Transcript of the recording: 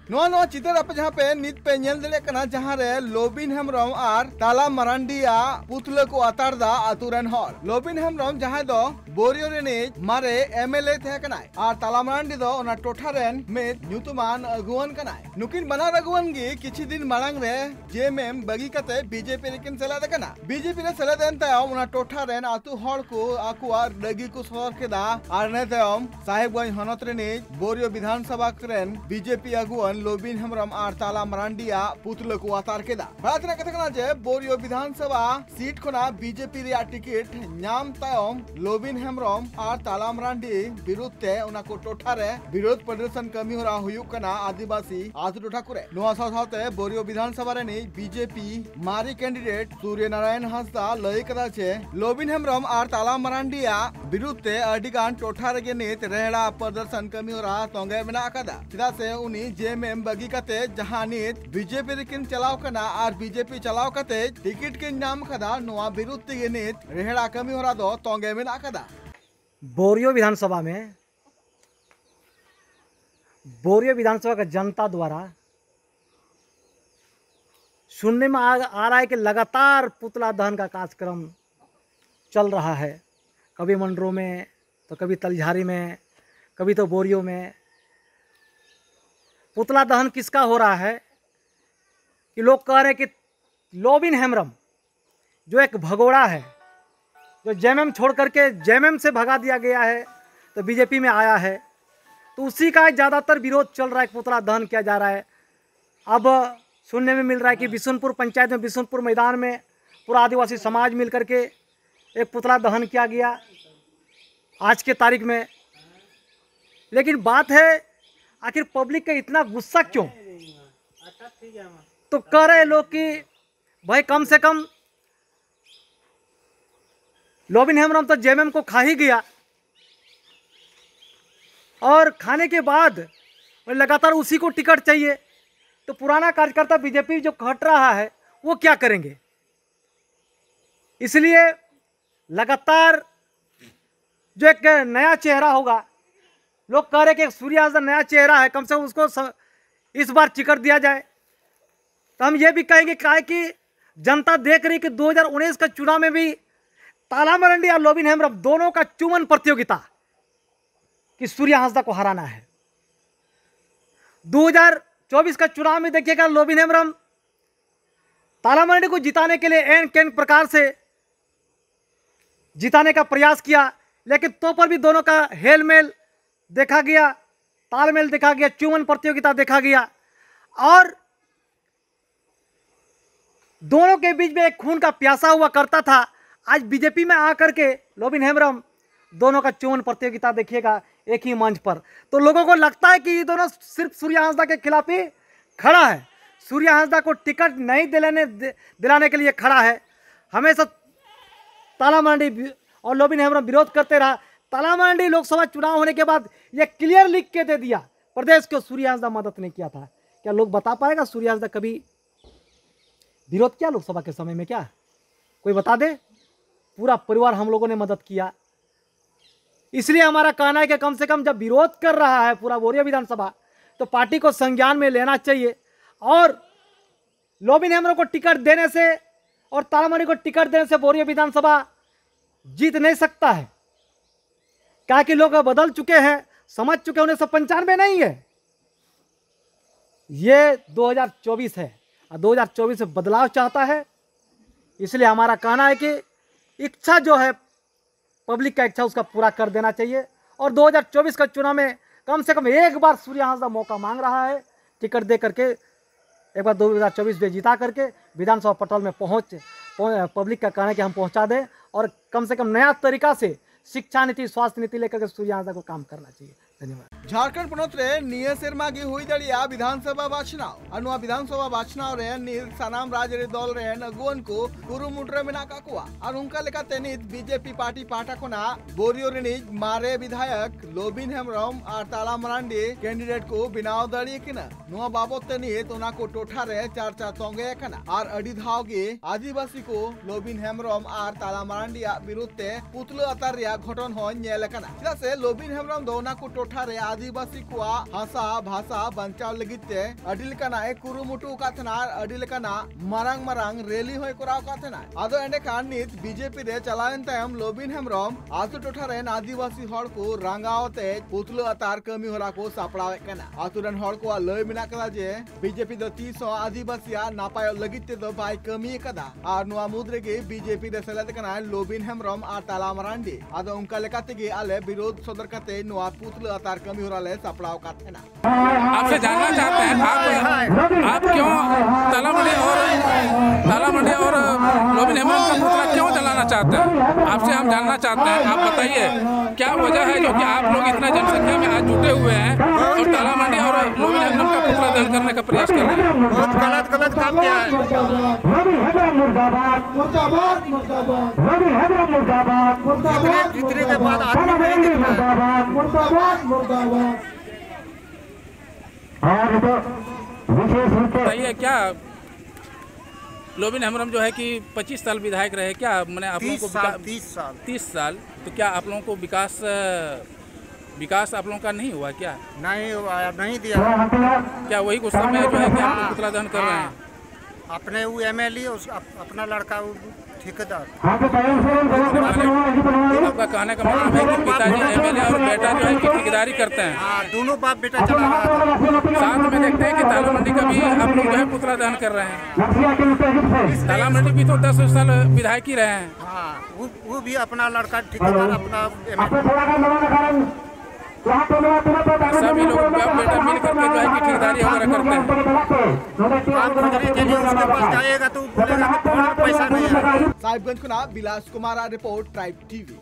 No चितर आप जहाँ पे नित पे नेल दले कना जहाँ रे लोबिन हेम्ब्रम और ताला मरांडिया पुतले को अतारदा आतुरन हर लोबिन हेम्ब्रम जहाँ दो बोरियो रेने मारे एमएलए थे कनाय और ताला मरांडी दो ओना टोठा रेन में न्यूतुमान अगुवन कनाय नुकिन बनार अगुवन गी किछि दिन मांग रे जेएमएम बगी कते बीजेपी रेकिन सेलाद कना बीजेपी रे सेलाद एनता ओना टोठा रेन आतु हर को आकुआ डगी को सर केदा और ने तयम साहेबगंज हनत रेने बोरियो विधानसभा करेन बीजेपी अगुवन लोबिन हेम्ब्रम और ताला मरांडिया पुतले को अतार केदा बातना कथकना जे बोरियो विधानसभा सीट खोना बीजेपी रे टिकट नाम तयम लोबिन हेम्ब्रम और ताला मरांडी विरुद्धे उना को टोठा रे विरोध प्रदर्शन कमी होरा हुयुक कना आदिवासी आतु टोठा करे नोआ साथे बोरियो विधानसभा रे बीजेपी मारी कैंडिडेट सूर्य नारायण हांसदा लय कदा छे लोबिन हेम्ब्रम और ताला मरांडिया विरुद्धे अडिगान टोठा रे नित रेहड़ा प्रदर्शन कमी होरा तोंगे मेना कदा चिदा से उनी जेएमएम बगी कते जहां नित बीजेपी रेकिन चलाव कना और बीजेपी चलाव कते टिकट के नाम कदा नोआ विरुद्ध के नित रेहड़ा कमी होरा दो तोंगे मेना कदा बोरियो विधानसभा का जनता द्वारा सुनने में आ रहा है कि लगातार पुतला दहन का कार्यक्रम चल रहा है, कभी मंडरों में तो कभी तलझारी में कभी तो बोरियो में। पुतला दहन किसका हो रहा है कि लोग कह रहे हैं कि लोबिन हेम्ब्रम जो एक भगोड़ा है, जो जेएमएम छोड़ करके जेएमएम से भगा दिया गया है तो बीजेपी में आया है, तो उसी का ज़्यादातर विरोध चल रहा है, पुतला दहन किया जा रहा है। अब सुनने में मिल रहा है कि बिशुनपुर पंचायत में बिशुनपुर मैदान में पूरा आदिवासी समाज मिल करके एक पुतला दहन किया गया आज के तारीख में। लेकिन बात है आखिर पब्लिक का इतना गुस्सा क्यों? तो कह रहे लोग कि भाई कम से कम लोबिन हेम्ब्रम तो जेएमएम को खा ही गया और खाने के बाद लगातार उसी को टिकट चाहिए, तो पुराना कार्यकर्ता बीजेपी जो हट रहा है वो क्या करेंगे? इसलिए लगातार जो एक नया चेहरा होगा, लोग कह रहे कि सूर्य हांसदा नया चेहरा है, कम से कम उसको इस बार टिकट दिया जाए। तो हम ये भी कहेंगे कि जनता देख रही कि 2019 का चुनाव में भी ताला मरांडी और लोबिन हेम्ब्रम दोनों का चुमन प्रतियोगिता कि सूर्य हांसदा को हराना है। 2024 का चुनाव में देखिएगा लोबिन हेम्ब्रम ताला मरांडी को जिताने के लिए एन केन प्रकार से जिताने का प्रयास किया, लेकिन तो पर भी दोनों का हेलमेल देखा गया, तालमेल देखा गया, चुमन प्रतियोगिता देखा गया और दोनों के बीच में एक खून का प्यासा हुआ करता था। आज बीजेपी में आकर के लोबिन हेम्ब्रम दोनों का चुमन प्रतियोगिता देखिएगा एक ही मंच पर, तो लोगों को लगता है कि ये दोनों सिर्फ सूर्य हांसदा के खिलाफ ही खड़ा है, सूर्य हांसदा को टिकट नहीं दिलाने के लिए खड़ा है। हमेशा ताला मरांडी और लोबिन हेम्ब्रम विरोध करते रहा। ताला मरांडी लोकसभा चुनाव होने के बाद ये क्लियर लिख के दे दिया प्रदेश को सूर्य हांसदा मदद नहीं किया था। क्या लोग बता पाएगा सूर्य हांसदा कभी विरोध किया लोकसभा के समय में? क्या कोई बता दे? पूरा परिवार हम लोगों ने मदद किया। इसलिए हमारा कहना है कि कम से कम जब विरोध कर रहा है पूरा बोरियो विधानसभा, तो पार्टी को संज्ञान में लेना चाहिए और लोबिन हेम्ब्रम को टिकट देने से और ताला मरांडी को टिकट देने से बोरियो विधानसभा जीत नहीं सकता है। क्या कि लोग बदल चुके हैं, समझ चुके हैं, 1995 नहीं है, ये 2024 है और 2024 में बदलाव चाहता है। इसलिए हमारा कहना है कि इच्छा जो है पब्लिक का इच्छा उसका पूरा कर देना चाहिए और 2024 का चुनाव में कम से कम एक बार सूर्य हांसदा मौका मांग रहा है, टिकट दे करके एक बार 2024 में जिता करके विधानसभा पटल में पब्लिक का कहना है कि हम पहुंचा दें और कम से कम नया तरीका से शिक्षा नीति, स्वास्थ्य नीति लेकर के सूर्य हांसदा को काम करना चाहिए। धन्यवाद। झारखंड पनत रे निये सेरमा गी हुई दड़िया विधानसभा बाछनाव अनुआ विधानसभा बाछनाव रे नीर सानाम राज रे दल रे अगुवन को कुरुमुट्रे मेना काकुआ और उनका लेका तेनित बीजेपी पार्टी पाटा कोना बोरियो रेनिज मारे विधायक लोबिन हेम्ब्रम और ताला मरांडी कैंडिडेट को बिनाव दड़िए किना नुआ बाबत तेनित उना को टोठा रे चर्चा तोंगे कना और अडी धाव गे आदिवासी को लोबिन हेम्ब्रम और ताला मरांडी विरुद्धे पुतलो अतार रे घटन हो नेल कना। से लोबिन हेम्ब्रम दो उना को टोठा रे आदिवासी को हासा भाषा बंचाव लगिते अडी लेकाना ए कुरुमुटु काथना अडी लेकाना मारांग मारांग रैली होय कराव काथना आदो एंडे कान नित बीजेपी रे चलायन तायम लोबिन हेम्ब्रम आतु टोठा रे आदिवासी हड़ को रंगावते पुतलो अतार कमी होला को सापड़ावे कना आतु रन हड़ को लय मिना कदा जे बीजेपी दो 300 आदिवासी नापाय लगिते दो बाय कमी कदा आर नुआ मुद्रे के बीजेपी रे सेलेद कना लोबिन हेम्ब्रम आ ताला मरांडी आदो उनका लेकाते के आले विरोध सदर कते नुआ पुतलो अतार कमी होला ले सापड़ाव काथना। आपसे जानना चाहते हैं आप क्यों तालामंडी और लोबिन हेम्ब्रम का पुतला क्यों जलाना चाहते हैं? आपसे हम जानना चाहते हैं, आप बताइए क्या वजह है जो कि आप लोग इतना जनसंख्या में आज जुटे हुए हैं और तालामंडी और लोबिन हेम्ब्रम का पुतला दहन करने का प्रयास कर रहे हैं? बहुत गलत काम किया है। जीतने के बाद आदमी नहीं दिखता है। बताइए क्या लोबिन हेम्ब्रम जो है कि 25 साल विधायक रहे, क्या मैंने आप लोगों को 30 साल तो क्या आप लोगों को विकास आप लोगों का नहीं हुआ क्या? नहीं हुआ, नहीं दिया। क्या वही गुस्सा में जो है कि आप लोग पुतला दहन कर रहे हैं? अपने वो MLA अपना लड़का ठेकेदार। आपका कहने का मतलब है कि पिताजी MLA और बेटा जो है कि ठेकेदारी करते हैं? हाँ, दोनों बाप बेटा चला रहा था। साथ में देखते हैं कि तालामंडी का भी आप लोग जो है पुतला दहन कर रहे हैं। तालामंडी भी तो 10 साल विधायक ही रहे हैं। हाँ, वो भी अपना लड़का ठेकेदार अपना सभी लोग बाप बेटा मिल करके जो है कि ठेकेदारी वगैरह करते हैं। उसके पास जाएगा तो बोलेगा कि पैसा नहीं है। साहिबगंज को ना विलास कुमार रिपोर्ट ट्राइब टीवी।